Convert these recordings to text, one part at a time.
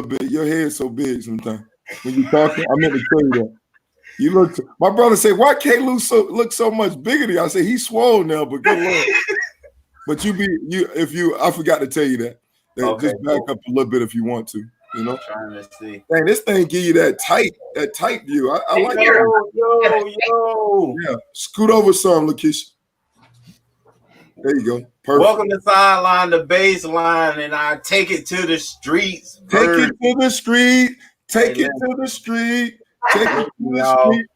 little bit. Your head's so big sometimes. When you talking, I meant to tell you that. You look. My brother said, "Why K. Lou look so much bigger than you?" I said, "He's swole now, but good Lord." But I forgot to tell you that. Okay, just back up a little bit if you want to. You know, trying to see. Dang, this thing give you that tight view. I like it. Yo. Yeah, scoot over some, Lakeisha. There you go. Perfect. Welcome to Sideline the Baseline, and I take it to the streets. Take it to the street. Take it to the street. Take it to the street.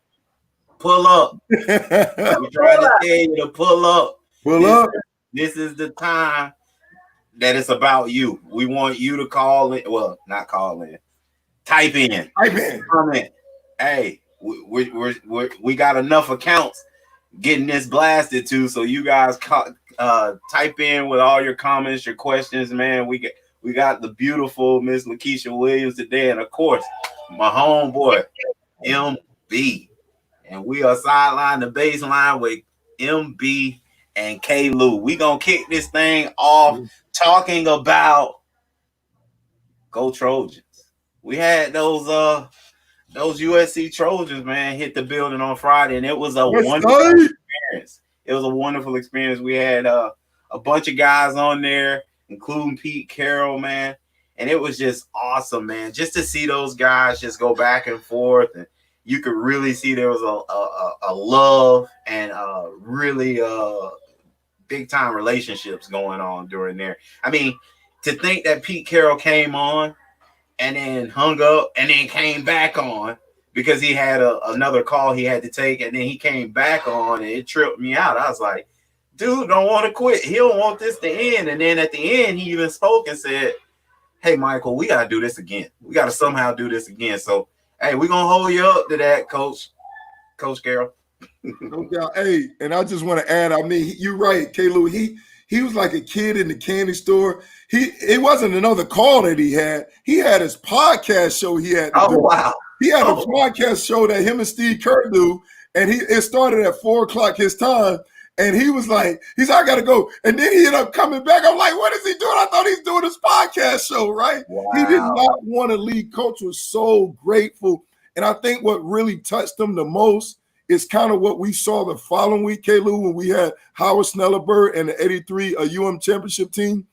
Pull up. We're trying to tell you to pull up. Pull up. This is the time that it's about you. We want you to call in. Well, not call in. Type in. Comment. Hey, we got enough accounts getting this blasted to, so you guys type in with all your comments, your questions, man. We got the beautiful Miss Lakeisha Williams today, and of course, my homeboy MB, and we are Sideline the Baseline with MB and K. Lou. We gonna kick this thing off talking about Go Trojans. We had those USC Trojans, man, hit the building on Friday, and it was a wonderful experience. It was a wonderful experience. We had a bunch of guys on there, including Pete Carroll, man, and it was just awesome, man, just to see those guys just go back and forth, and you could really see there was a love and really big time relationships going on during there. I mean, to think that Pete Carroll came on and then hung up and then came back on because he had another call he had to take, and then he came back on, and it tripped me out. I was like, dude don't want to quit. He don't want this to end. And then at the end, he even spoke and said, hey, Michael, we got to do this again. We got to somehow do this again. So, hey, we're going to hold you up to that, Coach Carroll. No doubt. Hey, and I just want to add, I mean, you're right, K. Lou. He was like a kid in the candy store. It wasn't another call that he had. He had his podcast show he had to do. Wow. He had a podcast show that him and Steve Kerr do, and it started at 4:00 his time. And he was like, I got to go. And then he ended up coming back. I'm like, what is he doing? I thought he's doing his podcast show, right? Wow. He did not want to leave. Coach was so grateful. And I think what really touched him the most is kind of what we saw the following week, K. Lou, when we had Howard Snellenberg and the 83 championship team.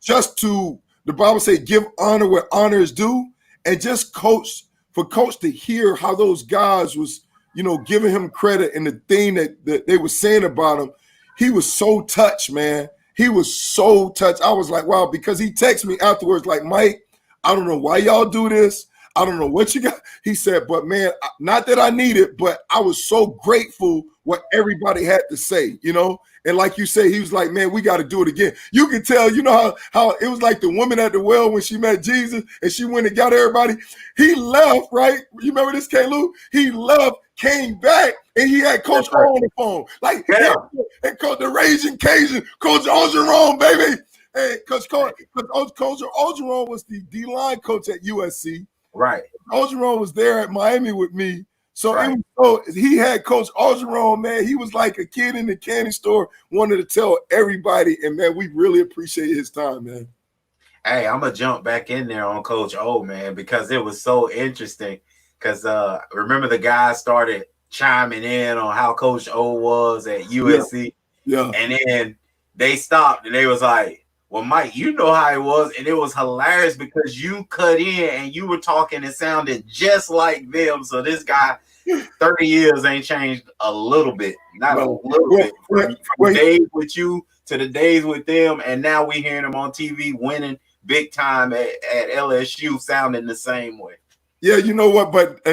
Just to, the Bible say, give honor where honor is due. And just for Coach to hear how those guys was, giving him credit and the thing that they were saying about him, he was so touched, man. He was so touched. I was like, wow, because he texted me afterwards like, Mike, I don't know why y'all do this. I don't know what you got. He said, but man, not that I need it, but I was so grateful what everybody had to say, And like you say, he was like, man, we got to do it again. You can tell, how it was like the woman at the well when she met Jesus and she went and got everybody. He left, right? You remember this, K. Lou? He left, came back, and he had Coach O on the phone. Like, yeah. And Coach the Raging Cajun, Coach Ogeron, baby. Hey, Coach Ogeron was the D-line coach at USC. Right. Ogeron was there at Miami with me. So, he had Coach Ogeron, man. He was like a kid in the candy store, wanted to tell everybody. And, man, we really appreciate his time, man. Hey, I'm going to jump back in there on Coach O, man, because it was so interesting. Because remember the guys started chiming in on how Coach O was at USC. Yeah. And then they stopped and they was like, well, Mike, you know how it was. And it was hilarious because you cut in and you were talking. It sounded just like them. So this guy, 30 years ain't changed a little bit. Not a little bit. From days with you to the days with them. And now we hearing him on TV winning big time at LSU sounding the same way. Yeah, you know what? But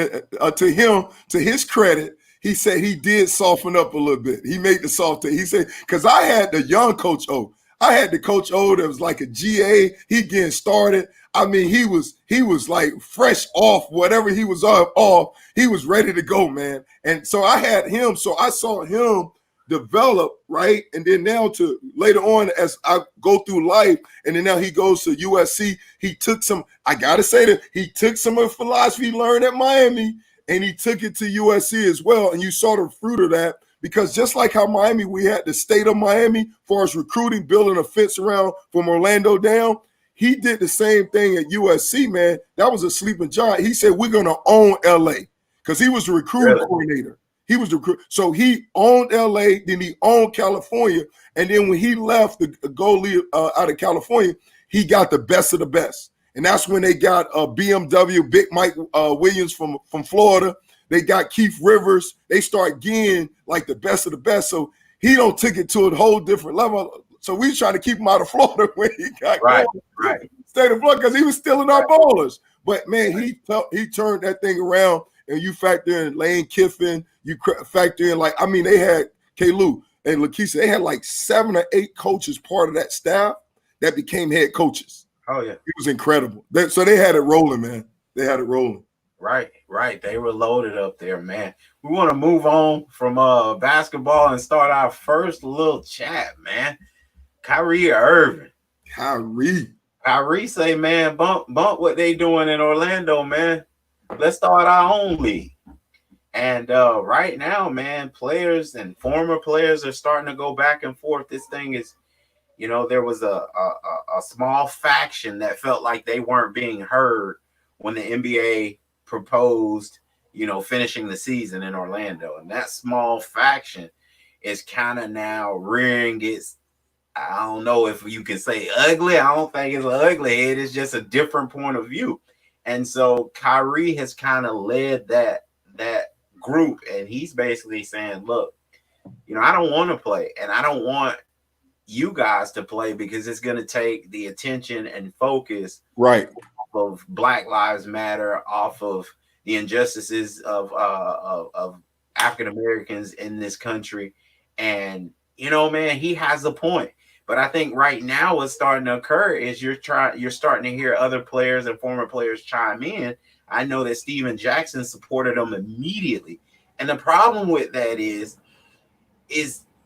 to his credit, he said he did soften up a little bit. He made the softer. He said, because I had the young Coach O. I had the Coach O that was like a GA. He getting started. I mean, he was like fresh off whatever he was off. He was ready to go, man. And so I had him. So I saw him develop, right? And then now to later on as I go through life, and then now he goes to USC. He took some, I got to say that he took some of the philosophy learned at Miami and he took it to USC as well. And you saw the fruit of that. Because just like how Miami, we had the state of Miami for us recruiting, building a fence around from Orlando down, he did the same thing at USC, man. That was a sleeping giant. He said, we're going to own LA because he was the recruiting coordinator. He was the recruit. So he owned LA, then he owned California. And then when he left the goalie out of California, he got the best of the best. And that's when they got BMW, Big Mike Williams from Florida. They got Keith Rivers. They start getting like the best of the best. So he don't took it to a whole different level. So we trying to keep him out of Florida when he got right. State of Florida because he was stealing our ballers. But man, he turned that thing around. And you factor in Lane Kiffin, you factor in they had K-Lou and Lakeisha. They had like 7 or 8 coaches part of that staff that became head coaches. Oh yeah, it was incredible. So they had it rolling, man. They had it rolling. Right. They were loaded up there, man. We want to move on from basketball and start our first little chat, man. Kyrie Irving. Kyrie say, man, bump what they doing in Orlando, man. Let's start our own league. And right now, man, players and former players are starting to go back and forth. This thing is, there was a small faction that felt like they weren't being heard when the NBA proposed, finishing the season in Orlando. And that small faction is kind of now rearing its, I don't know if you can say ugly. I don't think it's ugly. It is just a different point of view. And so Kyrie has kind of led that group, and he's basically saying, look, I don't want to play, and I don't want you guys to play because it's going to take the attention and focus off of Black Lives Matter, off of the injustices of African Americans in this country. And, man, he has a point. But I think right now what's starting to occur is you're starting to hear other players and former players chime in. I know that Steven Jackson supported him immediately. And the problem with that is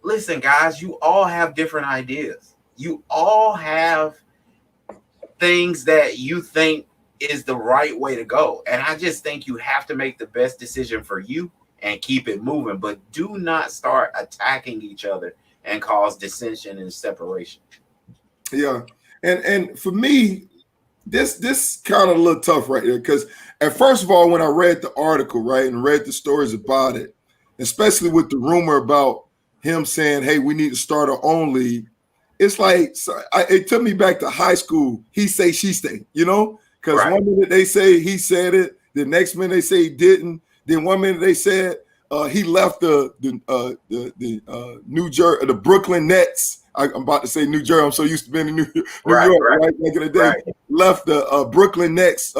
listen, guys, you all have different ideas. You all have things that you think is the right way to go. And I just think you have to make the best decision for you and keep it moving. But do not start attacking each other and cause dissension and separation. Yeah. And for me, this kind of a little tough right here, because at first of all, when I read the article, right, and read the stories about it, especially with the rumor about him saying, hey, we need to start our own league, it's like, it took me back to high school. He say, she say, because one minute they say he said it, the next minute they say he didn't, then one minute they said he left the New Jersey, the Brooklyn Nets. I'm about to say New Jersey. I'm so used to being in New York, right? Back in the day. Left the Brooklyn Nets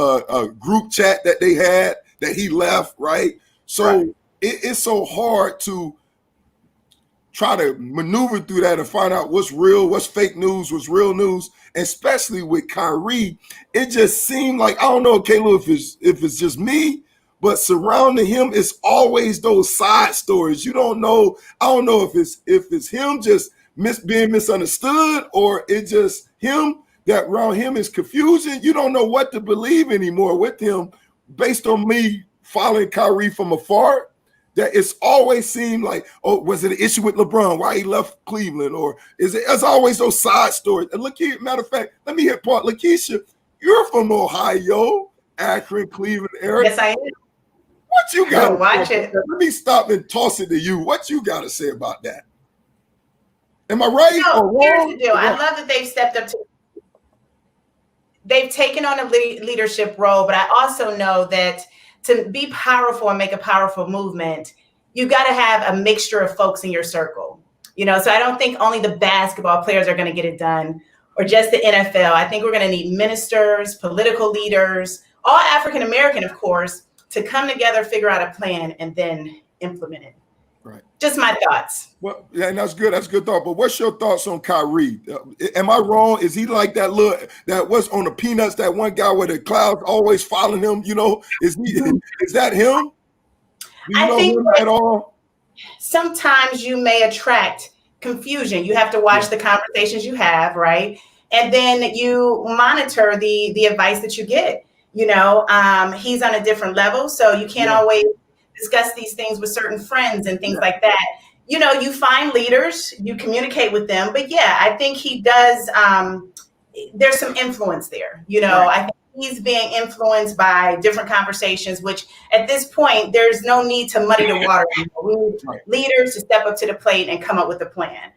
group chat that they had that he left, right? So it's so hard to try to maneuver through that and find out what's real, what's fake news, what's real news. And especially with Kyrie, it just seemed like, I don't know, Caleb, if it's just me, but surrounding him, it's always those side stories. You don't know. I don't know if it's him just being misunderstood, or it's just him that around him is confusion. You don't know what to believe anymore with him. Based on me following Kyrie from afar, that it's always seemed like, oh, was it an issue with LeBron? Why he left Cleveland? Or it's always those side stories. And look here, matter of fact, let me hit part. Lakeisha, you're from Ohio, Akron, Cleveland area. Yes, I am. What you got to watch it? Let me stop and toss it to you. What you got to say about that? Am I right? No, here's the deal. I love that they've stepped up to. They've taken on a leadership role, but I also know that to be powerful and make a powerful movement, you got to have a mixture of folks in your circle. So I don't think only the basketball players are going to get it done, or just the NFL. I think we're going to need ministers, political leaders, all African American, of course, to come together, figure out a plan, and then implement it. Right. Just my thoughts. Well, yeah, and that's good. That's good thought. But what's your thoughts on Kyrie? Am I wrong? Is he like that was on the Peanuts, that one guy with the clouds always following him? Is that him? Do you know him at all? Sometimes you may attract confusion. You have to watch the conversations you have, right? And then you monitor the advice that you get. He's on a different level, so you can't always discuss these things with certain friends and things like that. You find leaders, you communicate with them, but I think he does there's some influence there. You know, I think he's being influenced by different conversations, which at this point, there's no need to muddy the water. We need leaders to step up to the plate and come up with a plan.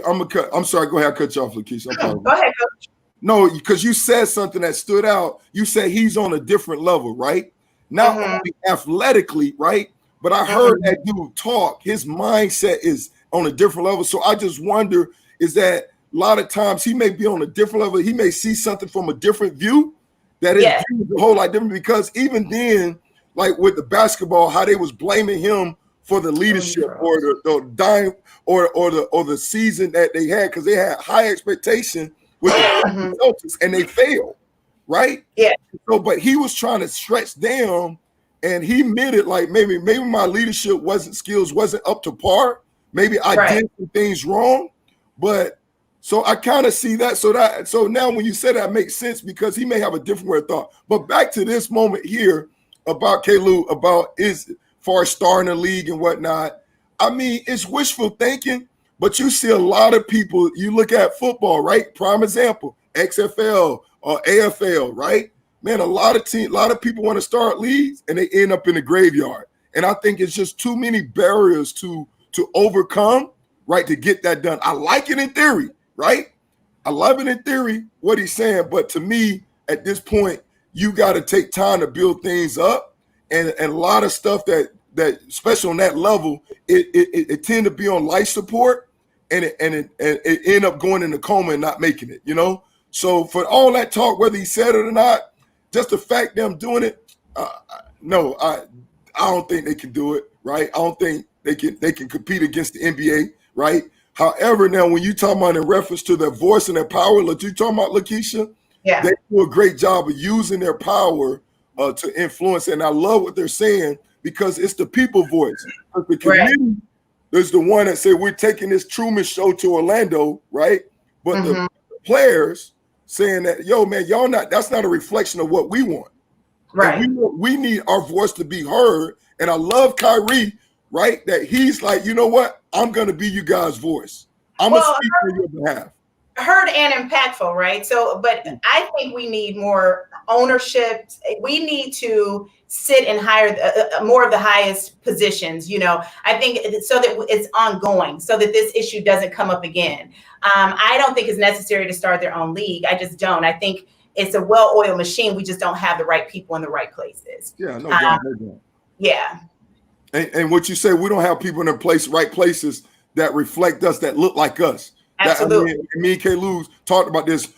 I'm sorry, go ahead, I'll cut you off, Lakeisha. Go ahead, Coach. No, because you said something that stood out. You said he's on a different level, right? Not only athletically, right? But I heard that dude talk. His mindset is on a different level. So I just wonder, is that a lot of times he may be on a different level. He may see something from a different view that is a whole lot different, because even then, like with the basketball, how they was blaming him for the leadership or the dying or the season that they had, because they had high expectation with the Celtics and they failed, right? Yeah. So, but he was trying to stretch them, and he admitted like maybe my leadership wasn't up to par. Maybe I did some things wrong, but so I kind of see that. So now when you said that makes sense, because he may have a different way of thought. But back to this moment here about K-Lou, about is far as starting the league and whatnot. I mean, it's wishful thinking, but you see a lot of people, you look at football, right? Prime example, XFL or AFL, right? Man, a lot of people want to start leagues and they end up in the graveyard. And I think it's just too many barriers to overcome, right, to get that done. I like it in theory, right? I love it in theory, what he's saying. But to me, at this point, you got to take time to build things up. And a lot of stuff that especially on that level, it tend to be on life support, and it end up going in a coma and not making it, you know? So for all that talk, whether he said it or not, just the fact them doing it, no, I don't think they can do it, right? I don't think they can compete against the NBA, right? However, now when you talk about in reference to their voice and their power, like you talking about, Lakeisha, they do a great job of using their power to influence. And I love what they're saying, because it's the people voice. The community is the one that said we're taking this Truman Show to Orlando, right? But the players saying that, yo, man, that's not a reflection of what we want. Right. We need our voice to be heard. And I love Kyrie, right? That he's like, you know what? I'm going to be you guys' voice. I'm going to speak on your behalf. Heard and impactful, right? So, but I think we need more ownership. We need to sit and hire more of the highest positions, you know, I think, so that it's ongoing, so that this issue doesn't come up again. I don't think it's necessary to start their own league. I just don't. I think it's a well-oiled machine. We just don't have the right people in the right places. Yeah, no doubt. Yeah. And what you say, we don't have people in the right places that reflect us, that look like us. Absolutely. Me and K-Lou talked about this.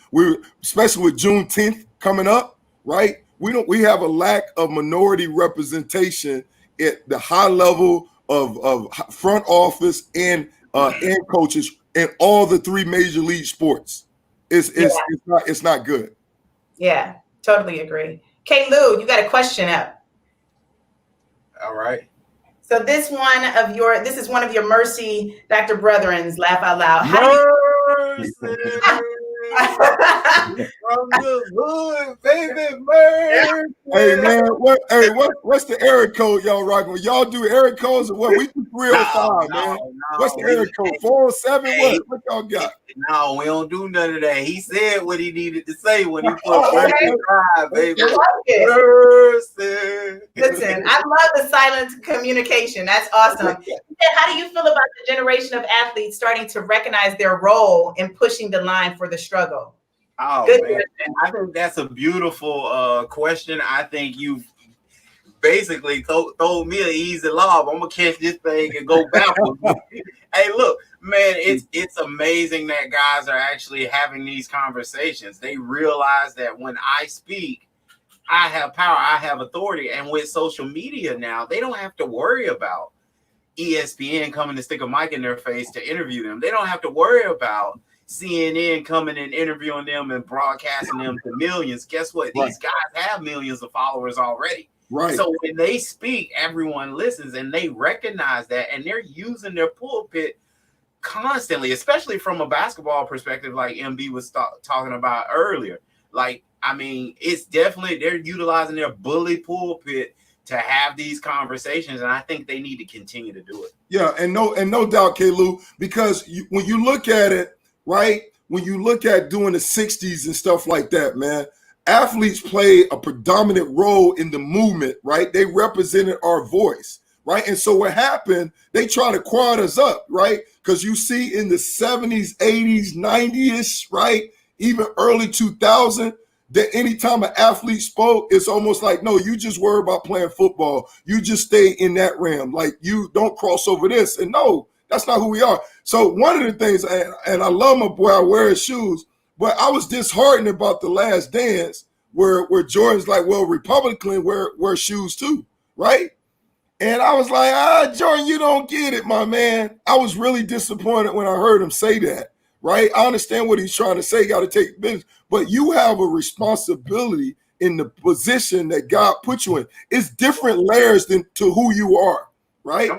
Especially with Juneteenth coming up, right? We have a lack of minority representation at the high level of front office and coaches in all the three major league sports. It's not good. Yeah, totally agree. K-Lou, you got a question up. All right. So this is one of your Mercy Dr. Brethren's Laugh Out Loud. Mercy. From the hood, baby, mercy. Hey man, what's the area code y'all rocking with? Y'all do area codes or what? We do 305, man. What's the area code? 407? Hey, what y'all got? No, we don't do none of that. He said what he needed to say when he put mercy, baby. Mercy. Listen, I love the silent communication. That's awesome. How do you feel about the generation of athletes starting to recognize their role in pushing the line for the struggle? Oh, man. I think that's a beautiful question. I think you've basically told me an easy lob. I'm going to catch this thing and go backwards. Hey, look, man, it's amazing that guys are actually having these conversations. They realize that when I speak, I have power, I have authority. And with social media now, they don't have to worry about ESPN coming to stick a mic in their face to interview them. They don't have to worry about CNN coming and interviewing them and broadcasting them to millions. Guess what? Right. These guys have millions of followers already. Right. So when they speak, everyone listens and they recognize that, and they're using their pulpit constantly, especially from a basketball perspective, like MB was talking about earlier. Like, I mean, it's definitely, they're utilizing their bully pulpit to have these conversations, and I think they need to continue to do it. Yeah, and no doubt, K-Lou, because when you look at it, right, when you look at doing the 60s and stuff like that, man, athletes play a predominant role in the movement, right? They represented our voice, right? And so what happened, they try to quiet us up, right? Because you see in the 70s, 80s, 90s, right? Even early 2000, that anytime an athlete spoke, it's almost like, no, you just worry about playing football. You just stay in that realm. Like, you don't cross over this. And no, that's not who we are. So one of the things, and I love my boy, I wear his shoes, but I was disheartened about The Last Dance where Jordan's like, well, Republican wear shoes too, right? And I was like, Jordan, you don't get it, my man. I was really disappointed when I heard him say that, right? I understand what he's trying to say, you got to take business, but you have a responsibility in the position that God put you in. It's different layers to who you are, right?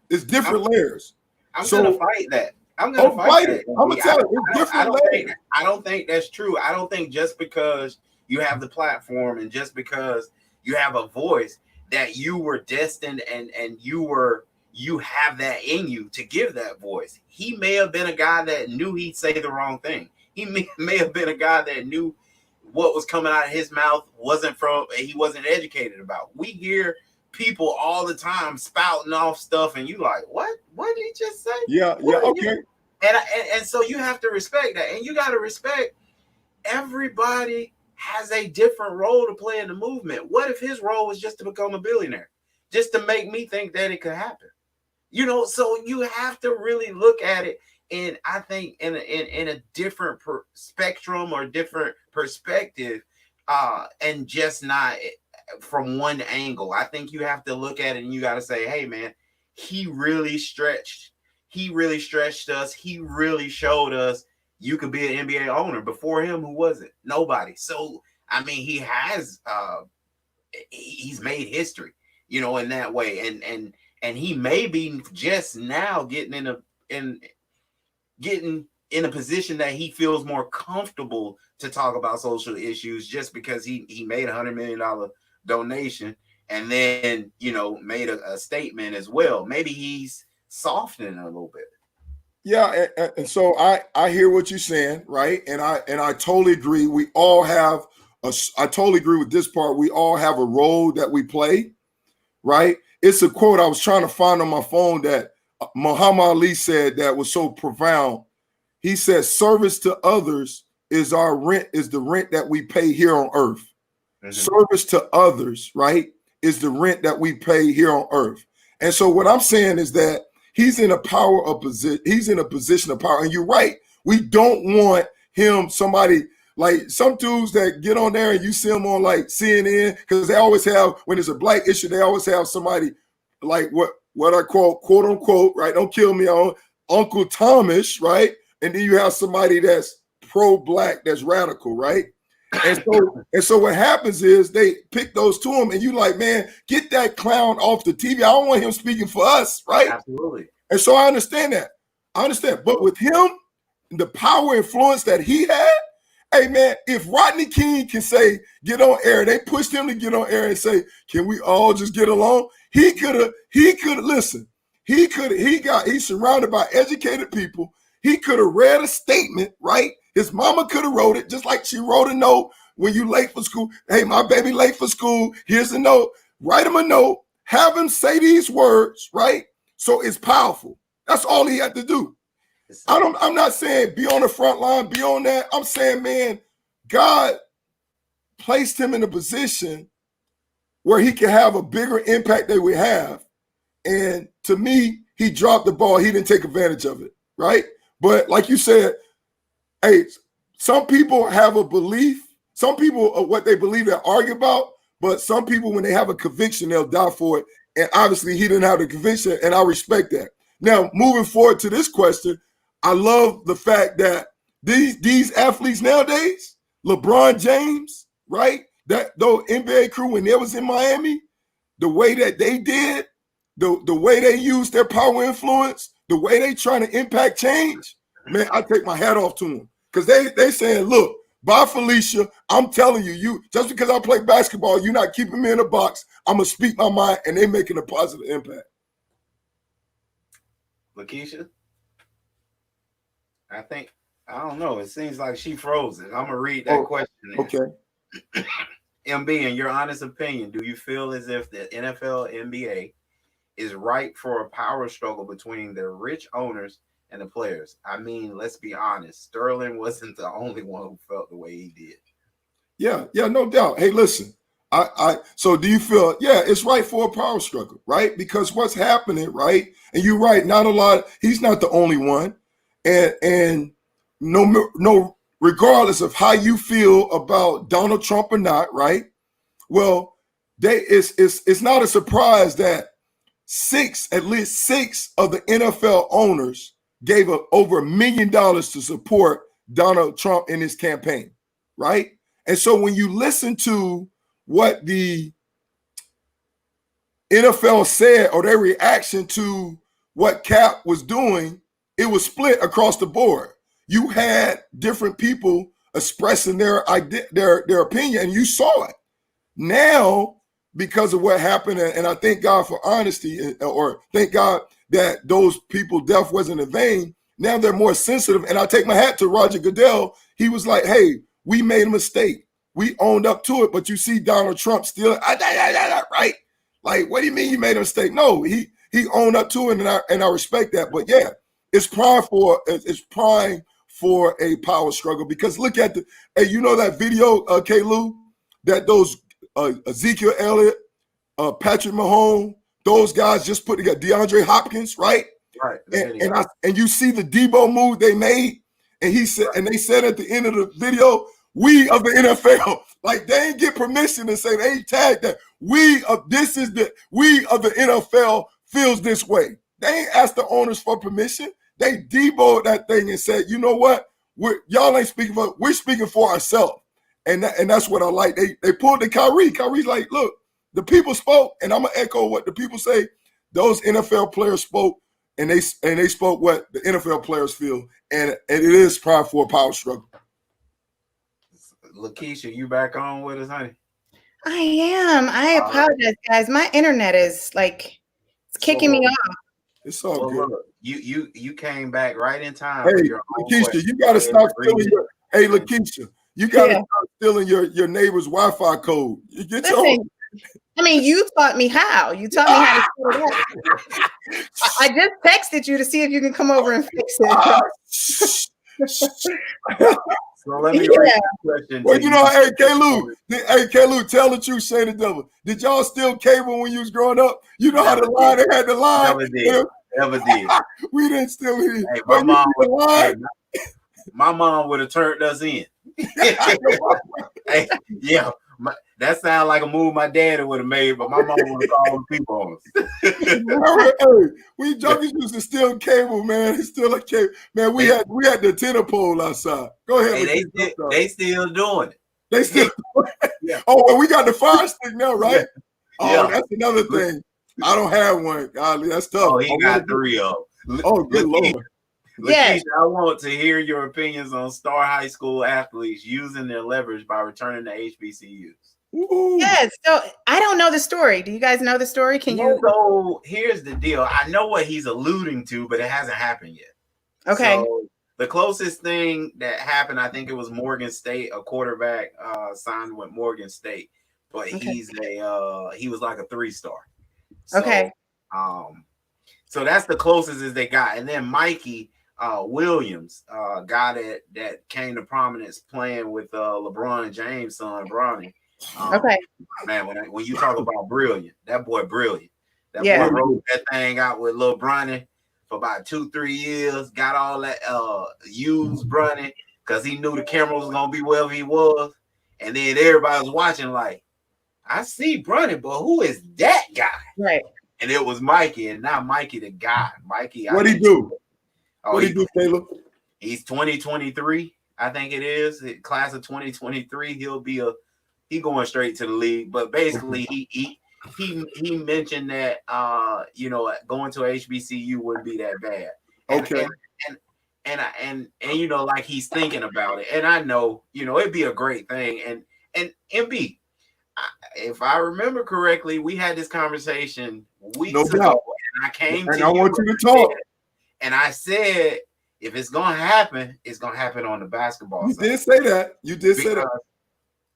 It's different layers. I'm going to fight that. I'm going to fight it. I'm going to tell you, it's different layers. I don't think that's true. I don't think just because you have the platform and just because you have a voice that you were destined and you have that in you to give that voice. He may have been a guy that knew he'd say the wrong thing. He may have been a guy that knew what was coming out of his mouth he wasn't educated about. We hear people all the time spouting off stuff and you like, what did he just say? Okay. And so you have to respect that, and you got to respect everybody has a different role to play in the movement. What if his role was just to become a billionaire, just to make me think that it could happen? So you have to really look at it, and I think in a different spectrum or different perspective, and just not from one angle. I think you have to look at it and you got to say, hey man, he really stretched us. He really showed us you could be an NBA owner. Before him, who was it? Nobody. So, I mean, he has, he's made history, in that way. And he may be just now getting in a position that he feels more comfortable to talk about social issues just because he made $100 million donation and then, made a statement as well. Maybe he's softening a little bit. Yeah, and so I hear what you're saying, right? And I totally agree. We all have I totally agree with this part. We all have a role that we play, right? It's a quote I was trying to find on my phone that Muhammad Ali said that was so profound. He said, "Service to others is the rent that we pay here on earth." Mm-hmm. Service to others, right, is the rent that we pay here on earth. And so what I'm saying is that he's in a position of power. And you're right. We don't want him, somebody like some dudes that get on there and you see them on like CNN, because they always have, when there's a black issue, they always have somebody like what I call, quote unquote, right? Don't kill me, on Uncle Thomas, right? And then you have somebody that's pro-black, that's radical, right? And so what happens is they pick those to him, and you like, man, get that clown off the TV. I don't want him speaking for us, right? Absolutely. And so I understand that. But with him, the power influence that he had, hey man, if Rodney King can say, get on air, they pushed him to get on air and say, can we all just get along? He's surrounded by educated people. He could have read a statement, right? His mama could have wrote it, just like she wrote a note when you late for school. Hey, my baby late for school. Here's a note. Write him a note. Have him say these words, right? So it's powerful. That's all he had to do. I'm not saying be on the front line, be on that. I'm saying, man, God placed him in a position where he can have a bigger impact than we have. And to me, he dropped the ball. He didn't take advantage of it, right? But like you said, hey, some people have a belief. Some people, what they believe, they argue about. But some people, when they have a conviction, they'll die for it. And obviously, he didn't have the conviction, and I respect that. Now, moving forward to this question, I love the fact that these athletes nowadays, LeBron James, right? That the NBA crew, when they was in Miami, the way that they did, the way they used their power influence, the way they trying to impact change, man, I take my hat off to them. Because they saying, look, bye, Felicia, I'm telling you, just because I play basketball, you're not keeping me in a box. I'm going to speak my mind, and they making a positive impact. Lakeisha, I think I don't know. It seems like she frozen. I'm gonna read that question. Okay. MB, in your honest opinion, do you feel as if the NFL NBA is ripe for a power struggle between the rich owners and the players? I mean, let's be honest. Sterling wasn't the only one who felt the way he did. Yeah, no doubt. Hey, listen. So do you feel, it's right for a power struggle, right? Because what's happening, right? And you're right, not a lot, he's not the only one. And no, regardless of how you feel about Donald Trump or not, right? Well, it's not a surprise that at least six of the NFL owners gave over $1 million to support Donald Trump in his campaign, right? And so when you listen to what the NFL said or their reaction to what Cap was doing, it was split across the board. You had different people expressing their opinion, and you saw it. Now, because of what happened, and I thank God for honesty, or thank God that those people's death wasn't in vain, now they're more sensitive. And I take my hat to Roger Goodell. He was like, hey, we made a mistake. We owned up to it, but you see Donald Trump still, right? Like, what do you mean you made a mistake? No, he owned up to it, and I respect that. But yeah, it's prime for a power struggle, because look at that video, K-Lou, that those Ezekiel Elliott, Patrick Mahomes, those guys just put together, DeAndre Hopkins, right? Right. And you see the Debo move they made, and they said at the end of the video, we of the NFL, like they ain't get permission to say, they ain't tagged that we of the NFL feels this way. They ain't asked the owners for permission. They Debo'd that thing and said, you know what? Y'all ain't speaking for, we're speaking for ourselves. And that's what I like. They pulled the Kyrie. Kyrie's like, look, the people spoke, and I'm gonna echo what the people say. Those NFL players spoke, and they spoke what the NFL players feel, and it is prime for a power struggle. Lakeisha, you back on with us, honey? I am. I apologize, guys. My internet is like it's kicking me off. It's all good. Look, you came back right in time. Hey, Lakeisha, you gotta stop stealing your. Hey, Lakeisha, you gotta stop stealing your neighbor's Wi-Fi code. I mean, you taught me how. You taught me how to set it up. I just texted you to see if you can come over and fix it. So let me read the question. Well, hey, K-Lou, tell the truth, say the devil. Did y'all steal cable when you was growing up? You know how the line, they had the line. Never did. We didn't steal it. Hey, my mom would have turned us in. Hey, yeah. That sounds like a move my daddy would have made, but my mom would have called the people on us. Hey, we junkies used to steal cable, man. It's still a cable. Man, we had the antenna pole outside. Go ahead. Hey, they still doing it. They still doing it. Yeah. Oh, well, we got the fire stick now, right? Yeah. Oh, that's another thing. I don't have one. Golly, that's tough. Oh, he got 3 of them. Oh, good Lord. Lakeisha, I want to hear your opinions on star high school athletes using their leverage by returning to HBCUs. Ooh. Yes. So I don't know the story. Do you guys know the story? Can you? So here's the deal. I know what he's alluding to, but it hasn't happened yet. Okay. So the closest thing that happened, I think it was Morgan State. A quarterback signed with Morgan State, but he was like a 3-star. So, okay. So that's the closest as they got, and then Mikey Williams, guy that came to prominence playing with LeBron James' son, Bronny. Okay. Man, when you talk about brilliant, that boy brilliant. That boy wrote that thing out with Lil Bronny for about 2-3 years, got all that used Bronny because he knew the camera was gonna be wherever he was. And then everybody was watching, like, I see Bronny, but who is that guy? Right. And it was Mikey, and now Mikey the guy. Mikey, what'd he do? What'd he do, Caleb? He's 2023, I think it is. Class of 2023. He going straight to the league. But basically, he mentioned that going to HBCU wouldn't be that bad. Okay. And like he's thinking about it. And I know, it'd be a great thing. And MB, if I remember correctly, we had this conversation weeks ago, and I came to you. I want you to talk. And I said, if it's gonna happen, it's gonna happen on the basketball You side. did say that. You did say that.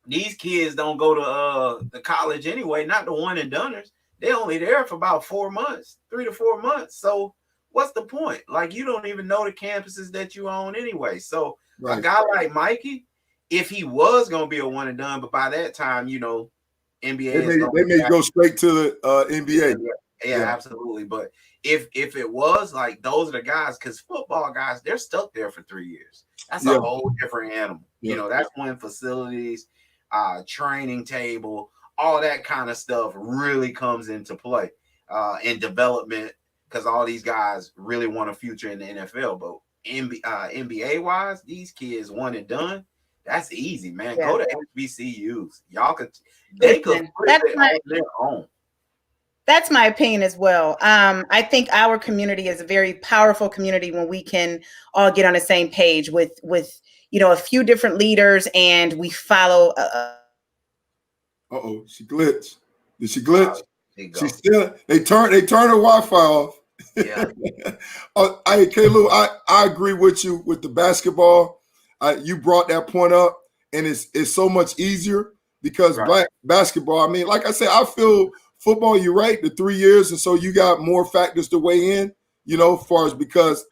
These kids don't go to the college anyway, not the one and doneers. They're only there for about 4 months, 3 to 4 months. So what's the point? Like, you don't even know the campuses that you own anyway. So a guy like Mikey, if he was gonna be a one and done, but by that time, you know, NBA they may go straight to the NBA. Yeah, absolutely. But if it was like, those are the guys, because football guys, they're stuck there for 3 years. That's a whole different animal. You know, that's when facilities, training table, all that kind of stuff really comes into play in development, because all these guys really want a future in the NFL. But NBA wise, these kids one and done. That's easy, man. Go to HBCUs. Y'all could, they could put it on their own. That's my opinion as well. I think our community is a very powerful community when we can all get on the same page with you know, a few different leaders, and we follow. She glitched. Did she glitch? She still. They turn her Wi-Fi off. Yeah. K-Lou, I agree with you with the basketball. You brought that point up, and it's so much easier because black basketball. I mean, like I said, I feel football. You're right, the 3 years, and so you got more factors to weigh in. You know, as far as because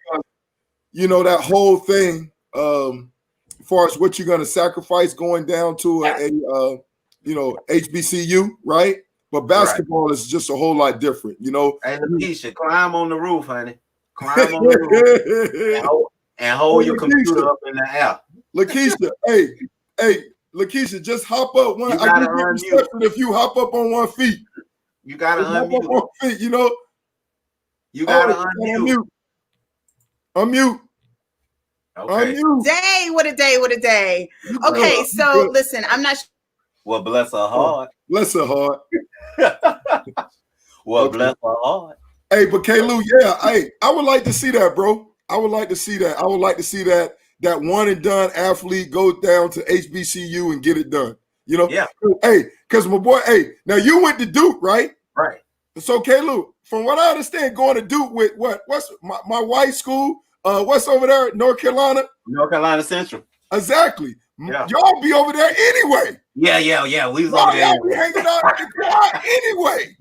you know that whole thing. As far as what you're going to sacrifice going down to a you know, HBCU, right? But basketball is just a whole lot different, you know. Hey, Lakeisha, climb on the roof, honey. Climb on the roof and hold your computer up in the air. Lakeisha, hey, Lakeisha, just hop up one. I can get reception if you hop up on 1 feet. You gotta unmute. 1 feet, you know. You gotta unmute. Unmute. Okay. Day, what a day, what a day. Okay, so listen, I'm not. Well, bless her heart. Bless her heart. Well, bless her heart. Hey, but K-Lou, I would like to see that, bro. I would like to see that. I would like to see that one and done athlete go down to HBCU and get it done. You know? Yeah. Hey, because my boy, now you went to Duke, right? Right. So K-Lou, from what I understand, going to Duke with what's my wife's school? What's over there? North Carolina? North Carolina Central. Exactly. Yeah. Y'all be over there anyway. Yeah. We was over there. We hanging out in the quad anyway.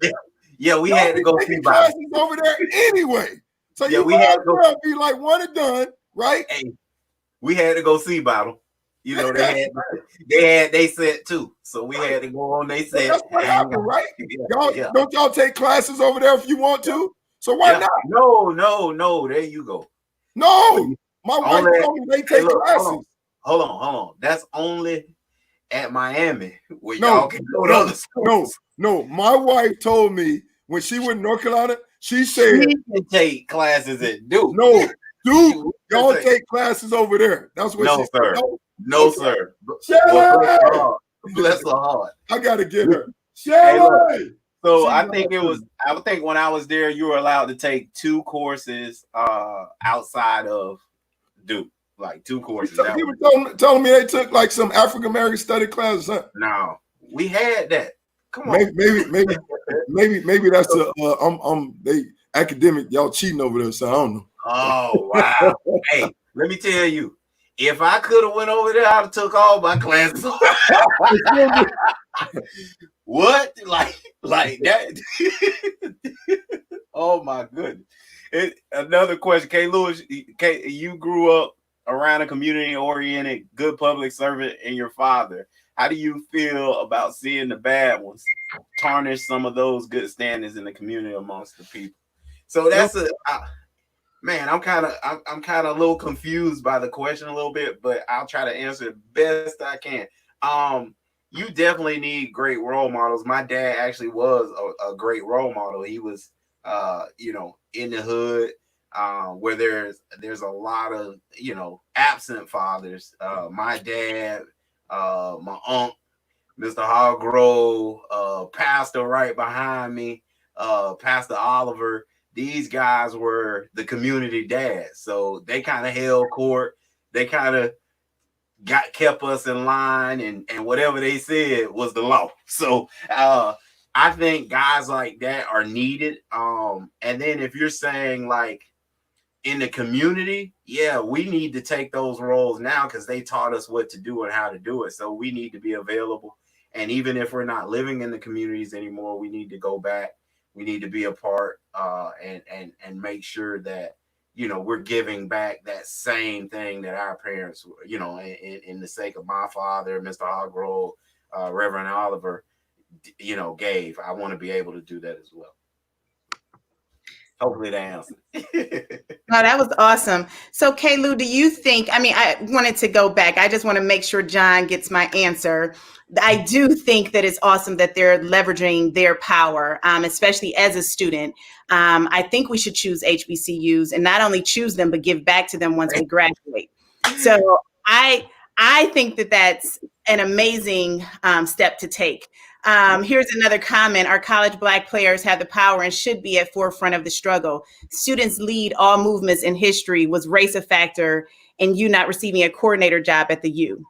Yeah, we had to go see classes over there anyway. So we had to go be like one and done, right? Hey, we had to go see Battle. You know, they said too. So we had to go on they said. That's what happened, right? Don't y'all take classes over there if you want to? So why not? No. There you go. No, my wife told me they take classes. Hold on. That's only at Miami where y'all can go to other schools. No. My wife told me when she went to North Carolina, she said she can take classes at Duke. No, Duke, y'all take classes over there. That's what she said. No, sir. Bless her heart. I gotta get her. Shelly! So I think when I was there, you were allowed to take 2 courses outside of Duke, like 2 courses. People telling me they took like some African American study classes. Huh? No, we had that. Come on. Maybe that's they academic. Y'all cheating over there, so I don't know. Oh wow! Hey, let me tell you, if I could have went over there, I'd have took all my classes. What? Like that? Oh my goodness! Another question, K. Lewis. You grew up around a community-oriented, good public servant, and your father. How do you feel about seeing the bad ones tarnish some of those good standings in the community amongst the people? So that's man. I'm kind of a little confused by the question a little bit, but I'll try to answer the best I can. You definitely need great role models. My dad actually was a great role model. He was, in the hood, where there's a lot of, absent fathers. My dad, my uncle, Mr. Hargrove, Pastor right behind me, Pastor Oliver. These guys were the community dads. So they kind of held court. They kind of kept us in line, and whatever they said was the law. So I think guys like that are needed. And then if you're saying like in the community, yeah, we need to take those roles now because they taught us what to do and how to do it. So we need to be available. And even if we're not living in the communities anymore, we need to go back. We need to be a part and make sure that, you know, we're giving back that same thing that our parents, you know, in the sake of my father, Mr. Hoggrove, Reverend Oliver, you know, gave. I want to be able to do that as well. Hopefully that answered. No, that was awesome. So, Kalu, do you think, I mean, I wanted to go back. I just want to make sure John gets my answer. I do think that it's awesome that they're leveraging their power, especially as a student. I think we should choose HBCUs and not only choose them, but give back to them once we graduate. So I think that that's an amazing step to take. Here's another comment. Our college Black players have the power and should be at forefront of the struggle. Students lead all movements in history. Was race a factor in you not receiving a coordinator job at the U?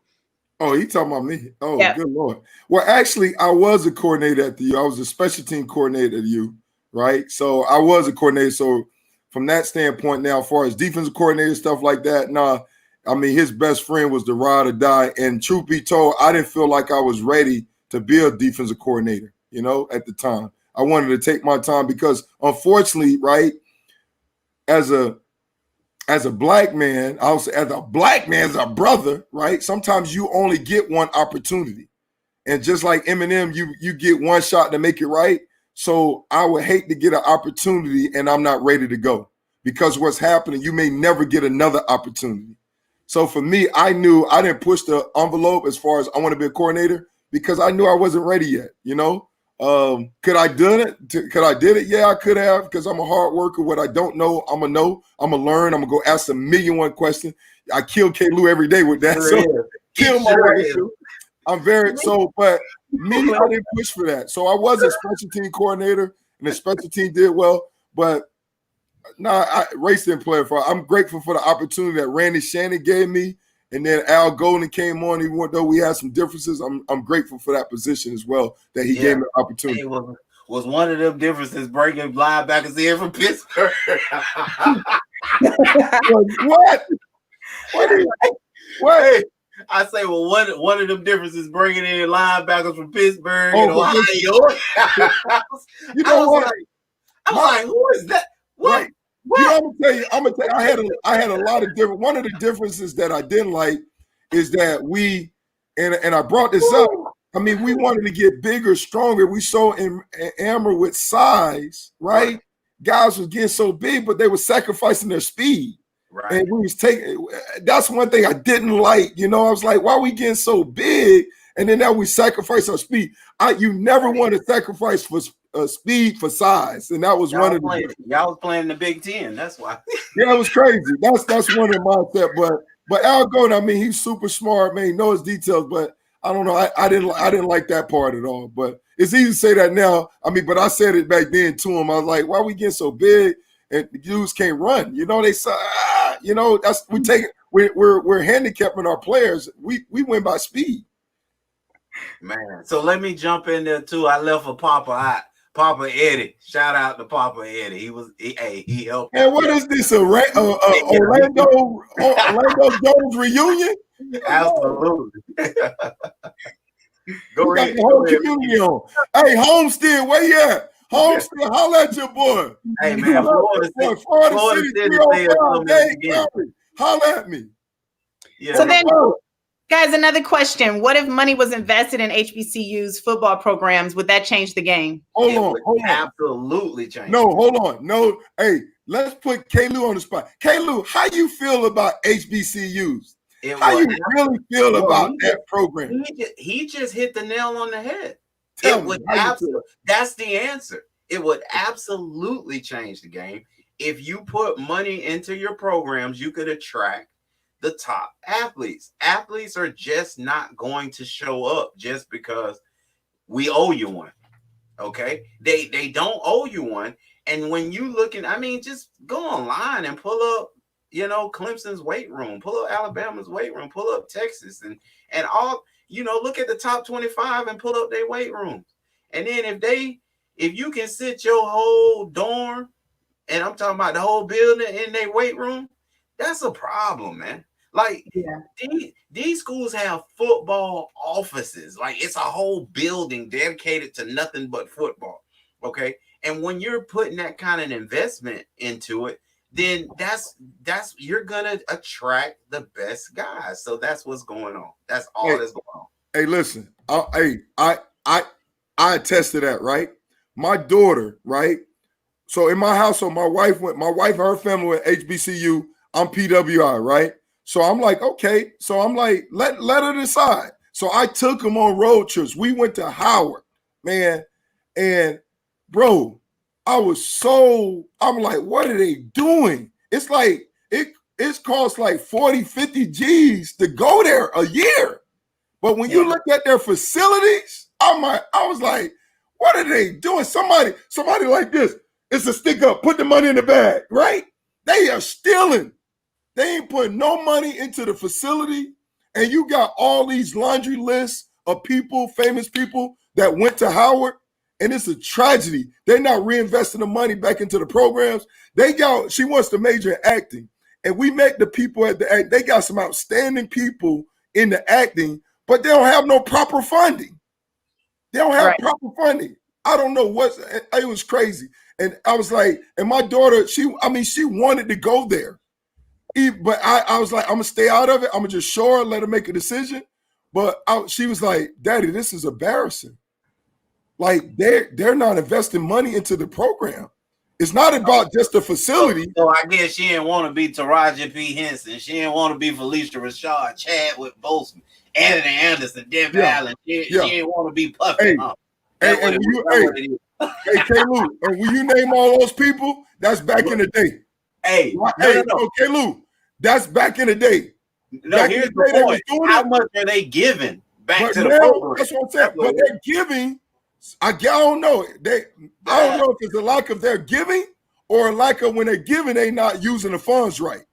Oh, you talking about me? Oh, Yep. Good Lord. Well, actually, I was a coordinator at the U. I was a special team coordinator at the U, right? So I was a coordinator. So from that standpoint now, as far as defensive coordinator, stuff like that, nah, I mean, his best friend was the ride or die. And truth be told, I didn't feel like I was ready to be a defensive coordinator, you know, at the time. I wanted to take my time because unfortunately, right, as a Black man, I'll say as a Black man, as a brother, right, sometimes you only get one opportunity. And just like Eminem, you get one shot to make it right. So I would hate to get an opportunity and I'm not ready to go because what's happening, you may never get another opportunity. So for me, I knew I didn't push the envelope as far as I want to be a coordinator because I knew I wasn't ready yet, you know? Could I do it? Could I did it? Yeah, I could have because I'm a hard worker. What I don't know, I'm going to know. I'm going to learn. I'm going to go ask a million one question. I kill Kalu every day with that. So kill my way. I'm very, so, but me, I didn't push for that. So I was a special team coordinator and the special team did well, but race didn't play for. I'm grateful for the opportunity that Randy Shannon gave me. And then Al Golden came on. Even though we had some differences, I'm grateful for that position as well that he gave me the opportunity. It was one of them differences bringing linebackers in from Pittsburgh. What? What? I say, well, one of them differences bringing in linebackers from Pittsburgh and Ohio. You know what? I was like, who is that? What? Right. You know, I'm gonna tell you, I had a lot of different. One of the differences that I didn't like is that we, and I brought this up. I mean, we wanted to get bigger, stronger. We saw in Amber with size, right? Guys was getting so big, but they were sacrificing their speed. Right. And we was taking. That's one thing I didn't like. You know, I was like, why are we getting so big? And then now we sacrifice our speed. You never want to sacrifice for speed for size, and that was one of the. Y'all was playing the Big Ten. That's why. Yeah, it was crazy. That's one of the mindset. But Al Golden, I mean, he's super smart, man. He knows details, but I don't know. I didn't like that part at all. But it's easy to say that now. I mean, but I said it back then to him. I was like, why are we getting so big and the dudes can't run? You know, they say, you know, that's we're handicapping our players. We win by speed. Man, so let me jump in there too. I left for Papa Eddie. Shout out to Papa Eddie. He helped. And what is this? Orlando Jones reunion? Absolutely. Go ahead. The whole community on. Hey, Homestead, where you at? Homestead, holla at your boy. Hey man, Florida City, holla at me. Yeah. So then, guys, another question. What if money was invested in HBCU's football programs? Would that change the game? Hold on. Absolutely change. No, hold on. No, hey, let's put Kalu on the spot. Kalu, how you feel about HBCUs? How you really feel about that program? He just hit the nail on the head. That's the answer. It would absolutely change the game. If you put money into your programs, you could attract the top athletes. Athletes are just not going to show up just because we owe you one. Okay, they don't owe you one. And when you looking, I mean, just go online and pull up, you know, Clemson's weight room, pull up Alabama's weight room, pull up Texas, and all, you know, look at the top 25 and pull up their weight rooms. And then if you can sit your whole dorm and I'm talking about the whole building in their weight room, that's a problem, man. Like these schools have football offices. Like it's a whole building dedicated to nothing but football. Okay. And when you're putting that kind of investment into it, then that's you're gonna attract the best guys. So that's what's going on. That's all that's going on. Hey, listen, I attest to that, right? My daughter, right? So in my household, my wife and her family went HBCU. I'm PWI, right? So I'm like, okay. So I'm like, let her decide. So I took them on road trips. We went to Howard, man. And bro, I'm like, what are they doing? It's like, it costs like 40, 50 G's to go there a year. But when you look at their facilities, I was like, what are they doing? Somebody like this, it's a stick up, put the money in the bag, right? They are stealing. They ain't putting no money into the facility. And you got all these laundry lists of people, famous people that went to Howard. And it's a tragedy. They're not reinvesting the money back into the programs. She wants to major in acting. And we met the people they got some outstanding people in the acting, but they don't have no proper funding. They don't have proper funding. I don't know it was crazy. And I was like, and my daughter, she wanted to go there. But I was like, I'm gonna stay out of it. I'm gonna just show her, let her make a decision. But she was like, Daddy, this is embarrassing. Like they're not investing money into the program. It's not about just the facility. So I guess she didn't want to be Taraji P. Henson. She didn't want to be Felicia Rashad, Chadwick Boseman, Anthony Anderson, Deb Allen. She didn't want to be Puffy. Hey, K-Lou, and when you name all those people, that's back in the day. K-Lou, that's back in the day. No, here's the point. How much are they giving back to the program? That's what I'm saying. But they're giving. I don't know. I don't know if it's a lack of their giving or a lack of when they're giving, they not using the funds right.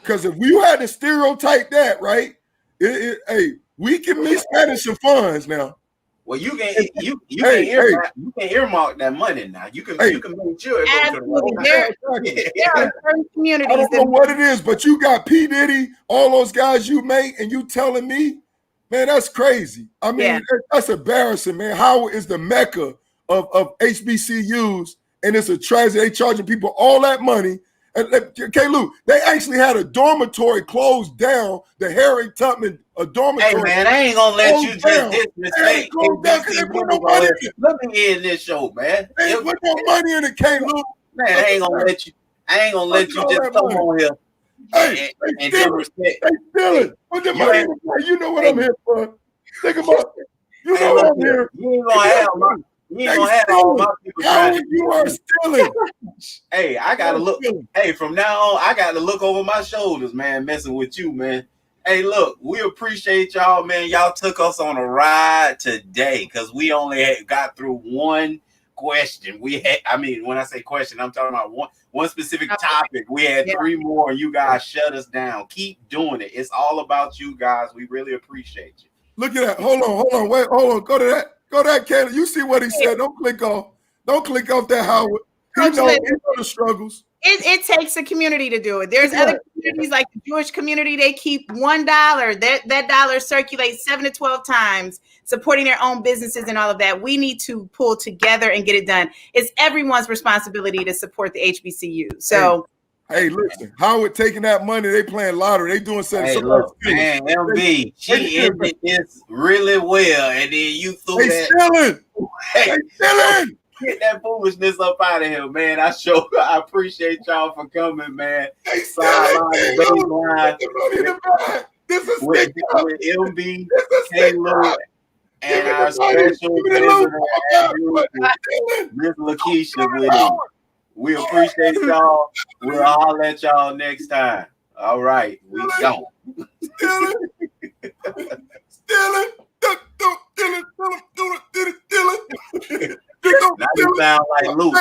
Because if you had to stereotype that, right? We can mismanage some funds now. Well, you can earmark that money now. You can make sure it goes to the right. There are certain communities. I don't know what it is, but you got P. Diddy, all those guys you make, and you telling me, man, that's crazy. I mean, that's embarrassing, man. Howard is the mecca of HBCUs, and it's a tragedy. They charging people all that money. And K-Lou, they actually had a dormitory closed down, the Harry Tubman, a dormitory. Hey, man, I ain't gonna let you just disrespect. Let me end this show, man. They put no money in it, K-Lou. Man, I ain't gonna let you just come on here. Hey, they steal it. Put the money in the You know what I'm here for. Think about it. You know what I'm here. You ain't gonna have all my people trying. You are stealing. Hey, I gotta look. Hey, from now on, I gotta look over my shoulders, man, messing with you, man. Hey, look, we appreciate y'all, man. Y'all took us on a ride today because we only got through one question. When I say question, I'm talking about one specific topic. We had 3 more. You guys shut us down. Keep doing it. It's all about you guys. We really appreciate you. Look at that. Hold on. Wait, hold on. Go to that, Caleb. You see what he said. Don't click off that Howard. You know the struggles. It takes a community to do it. There's other communities like the Jewish community. They keep $1. That dollar circulates 7 to 12 times, supporting their own businesses and all of that. We need to pull together and get it done. It's everyone's responsibility to support the HBCU. So, hey, listen, Howard taking that money, they playing lottery. They doing something. Hey, look, man, MB, she ended this really well, and then you threw that. Stealing. Hey, stealing. Get that foolishness up out of here, man. I appreciate y'all for coming, man. Sideline, baseline. This is with MB, K-Lou, and our special visitor, Miss Lakeisha with him. We appreciate y'all. We'll holler at y'all next time. All right, we gone. Stealing. Now you sound like Luke.